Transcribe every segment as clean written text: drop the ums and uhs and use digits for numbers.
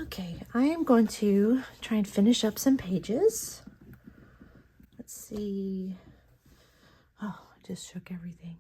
Okay, I am going to try and finish up some pages. Let's see. Oh, I just shook everything.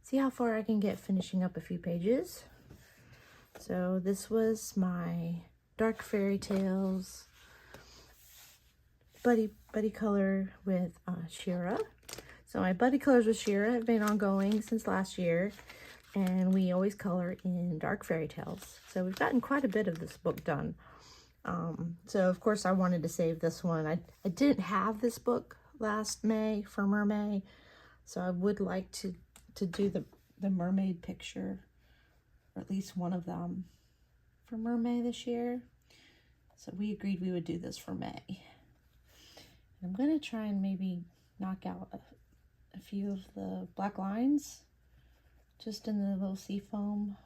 See how far I can get finishing up a few pages. So this was my Dark Fairy Tales buddy color with Shira. So my buddy colors with Shira have been ongoing since last year, and we always color in Dark Fairy Tales. So we've gotten quite a bit of this book done. So of course I wanted to save this one. I didn't have this book last May for Mermay, so I would like to do the mermaid picture, or at least one of them, for Mermay this year. So we agreed we would do this for May. I'm going to try and maybe knock out a few of the black lines just in the little sea foam.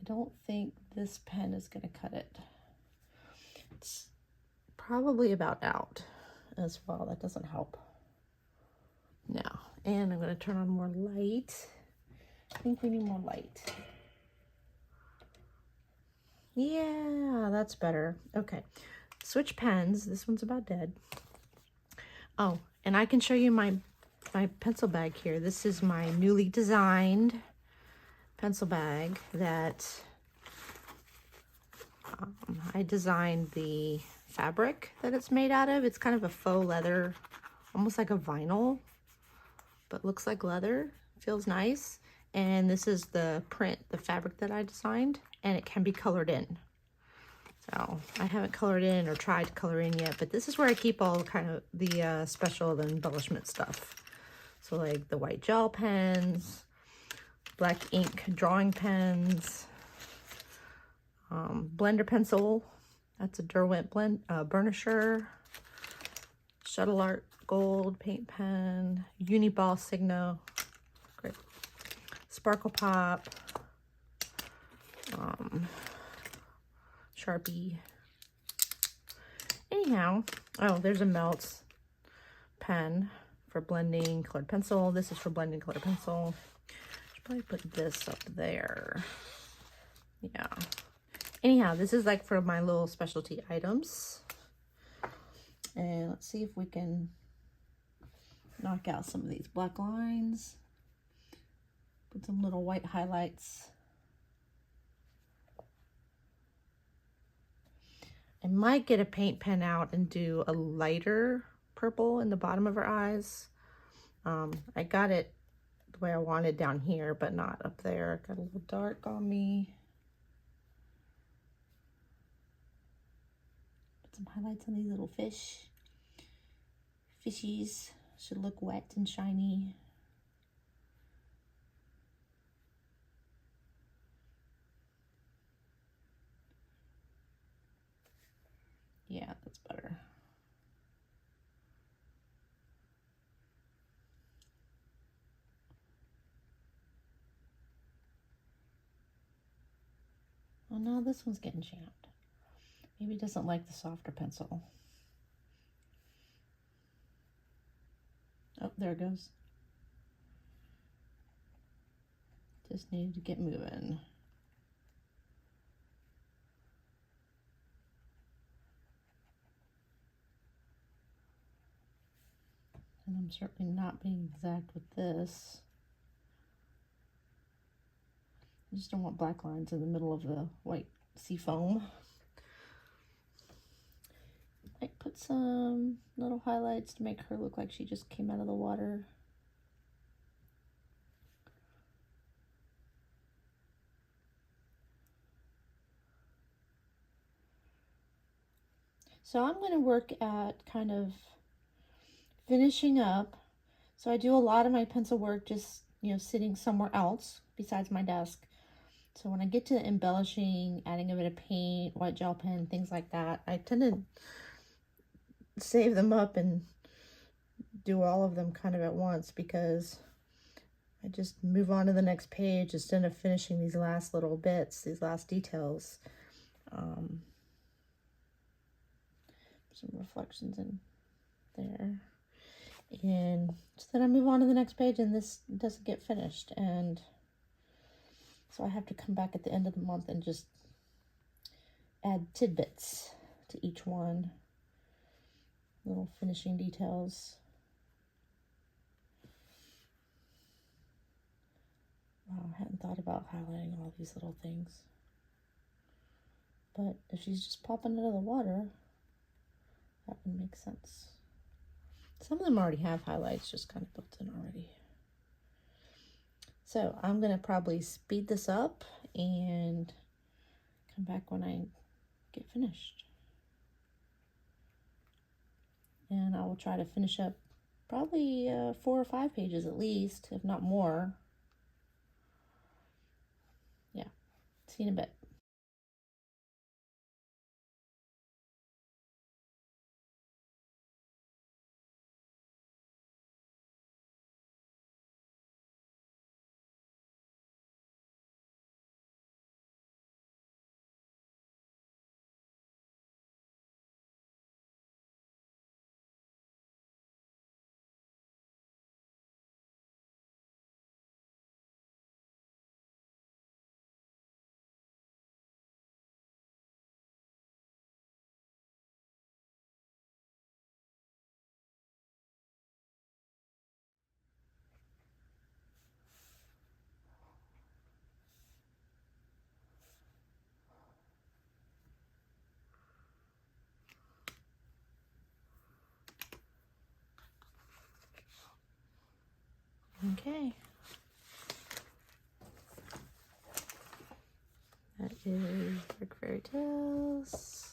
I don't think this pen is going to cut it. It's probably about out as well. That doesn't help. Now, and I'm going to turn on more light. I think we need more light. Yeah, that's better. Okay, switch pens. This one's about dead. Oh, and I can show you my pencil bag here. This is my newly designed pencil bag that I designed the fabric that it's made out of. It's kind of a faux leather, almost like a vinyl, but looks like leather. Feels nice. And this is the print, the fabric that I designed, and it can be colored in. So I haven't colored in or tried to color in yet, but this is where I keep all kind of the special embellishment stuff. So like the white gel pens, black ink drawing pens, blender pencil, that's a Derwent blend burnisher, shuttle art gold paint pen, Uniball Signo, great, sparkle pop, Sharpie. Anyhow, oh, there's a Melts pen for blending colored pencil. This is for blending colored pencil. Should probably put this up there. Yeah. Anyhow, this is like for my little specialty items. And let's see if we can knock out some of these black lines. Put some little white highlights. I might get a paint pen out and do a lighter purple in the bottom of her eyes. I got it the way I wanted down here, but not up there. Got a little dark on me. Put some highlights on these little fish. Fishies should look wet and shiny. Yeah, that's better. Oh no, this one's getting jammed. Maybe it doesn't like the softer pencil. Oh, there it goes. Just needed to get moving. And I'm certainly not being exact with this. I just don't want black lines in the middle of the white sea foam. Might put some little highlights to make her look like she just came out of the water. So I'm going to work at kind of finishing up. So I do a lot of my pencil work just, you know, sitting somewhere else besides my desk. So when I get to embellishing, adding a bit of paint, white gel pen, things like that, I tend to save them up and do all of them kind of at once, because I just move on to the next page instead of finishing these last little bits, these last details. Some reflections in there. And so then I move on to the next page and this doesn't get finished. And so I have to come back at the end of the month and just add tidbits to each one. Little finishing details. Wow, I hadn't thought about highlighting all these little things. But if she's just popping out of the water, that would make sense. Some of them already have highlights just kind of built in already. So I'm going to probably speed this up and come back when I get finished. And I will try to finish up probably 4 or 5 pages at least, if not more. Yeah, see you in a bit. Okay. That is Dark Fairy Tales.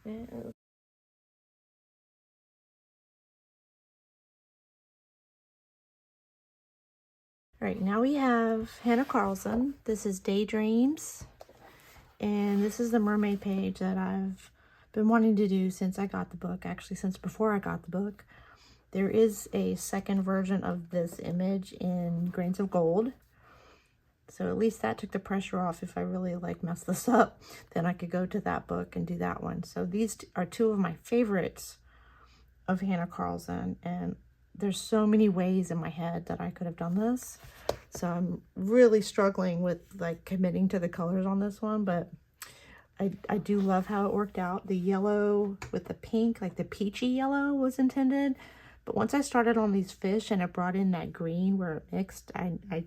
And all right, now we have Hanna Karlzon. This is Daydreams. And this is the Mermay page that I've been wanting to do since I got the book, actually since before I got the book. There is a second version of this image in Grains of Gold. So at least that took the pressure off. If I really like mess this up, then I could go to that book and do that one. So these are two of my favorites of Hanna Karlzon, and there's so many ways in my head that I could have done this. So I'm really struggling with like committing to the colors on this one, but I do love how it worked out. The yellow with the pink, like the peachy yellow was intended. But once I started on these fish and it brought in that green where it mixed, I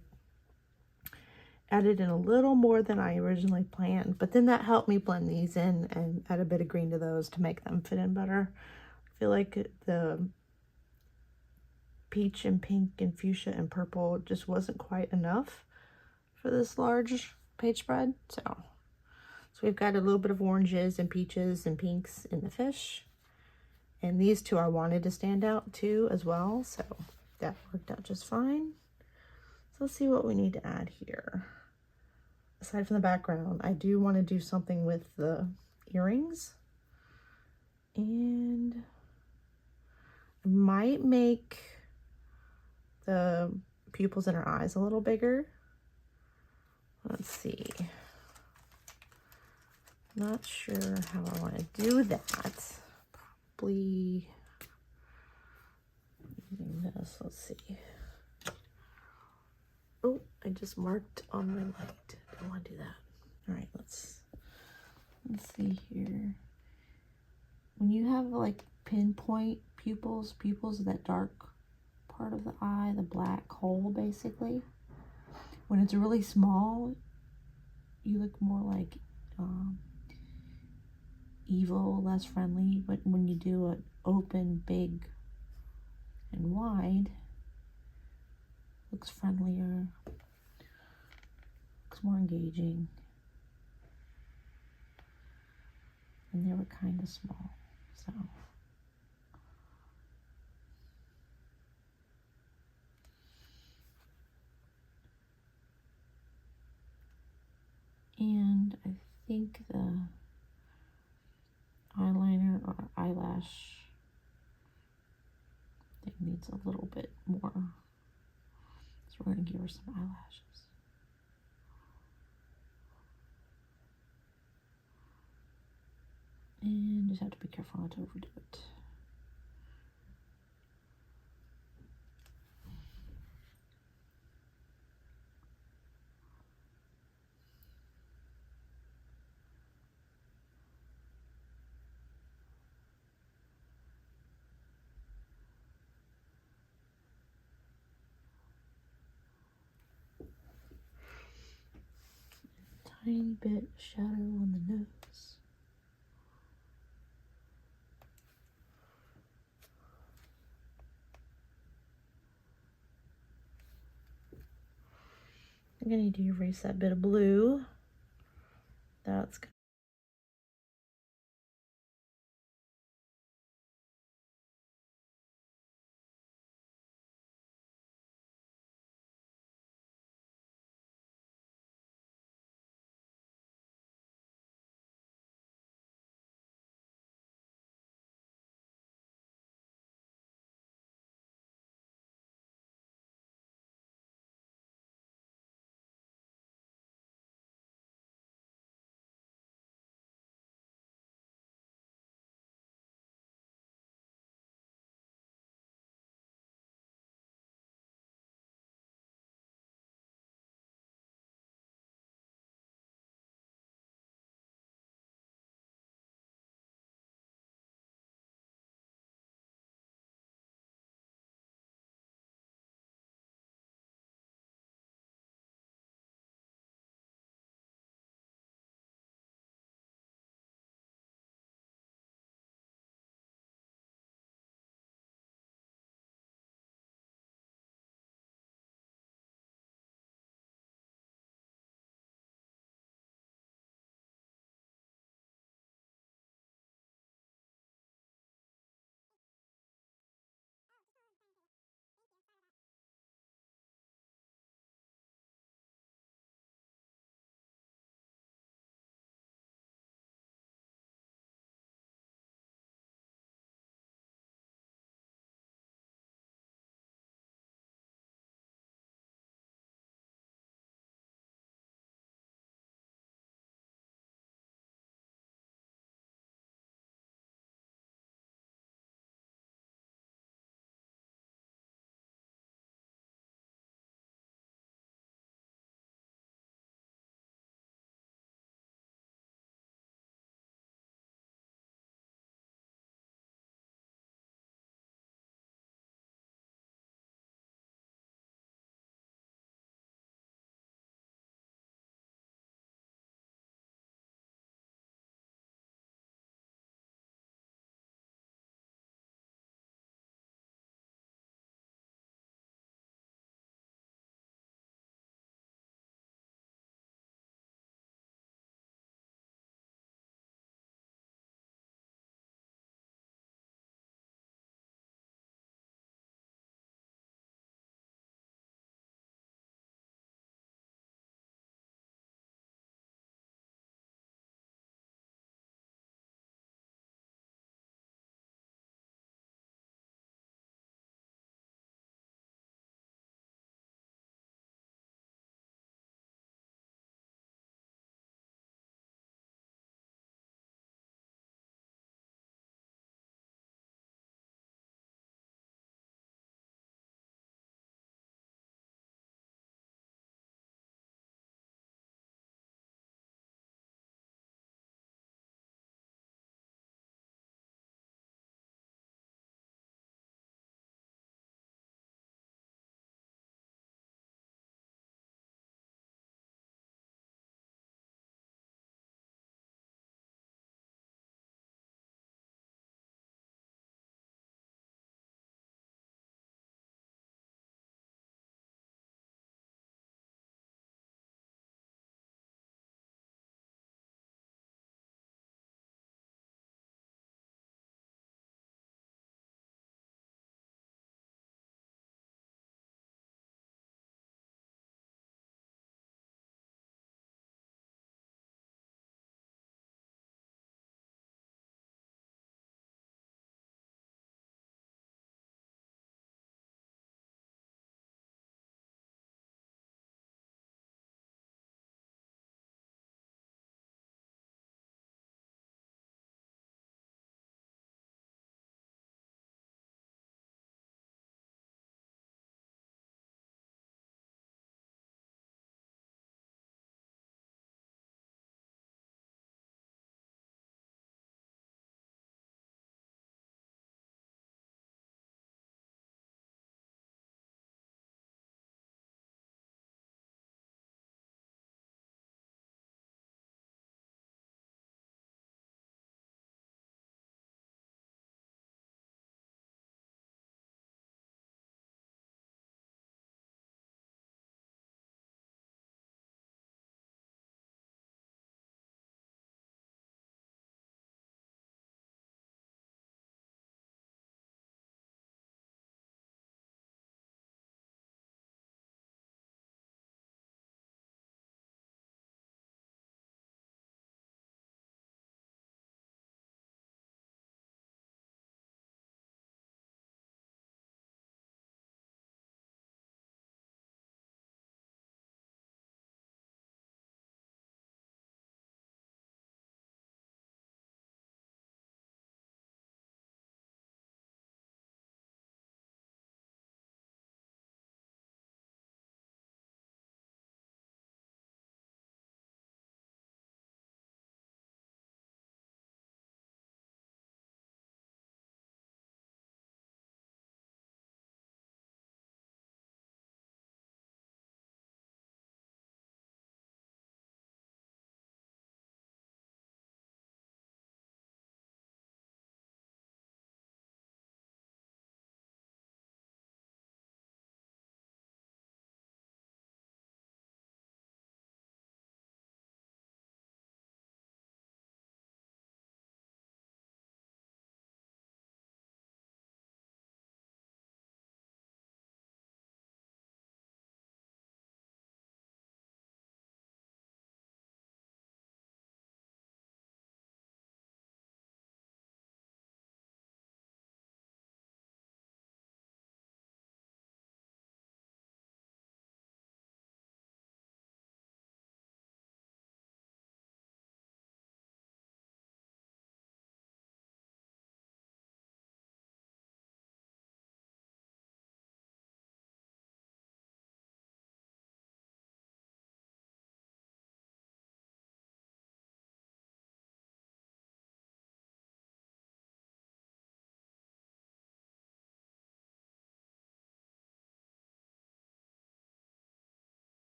added in a little more than I originally planned. But then that helped me blend these in and add a bit of green to those to make them fit in better. I feel like the peach and pink and fuchsia and purple just wasn't quite enough for this large page spread. So we've got a little bit of oranges and peaches and pinks in the fish. And these two I wanted to stand out too as well. So that worked out just fine. So let's see what we need to add here. Aside from the background, I do want to do something with the earrings. And I might make the pupils in her eyes a little bigger. Let's see. Not sure how I want to do that. Probably using this. Let's see. Oh, I just marked on my light. I don't want to do that. All right, let's see here. When you have like pinpoint pupils of that dark part of the eye, the black hole basically, when it's really small, you look more like evil, less friendly. But when you do it open, big, and wide, looks friendlier, looks more engaging. And they were kind of small, so. And I think the eyeliner or eyelash thing needs a little bit more. So we're going to give her some eyelashes. And just have to be careful not to overdo it. tiny bit of shadow on the nose. I'm going to need to erase that bit of blue. That's going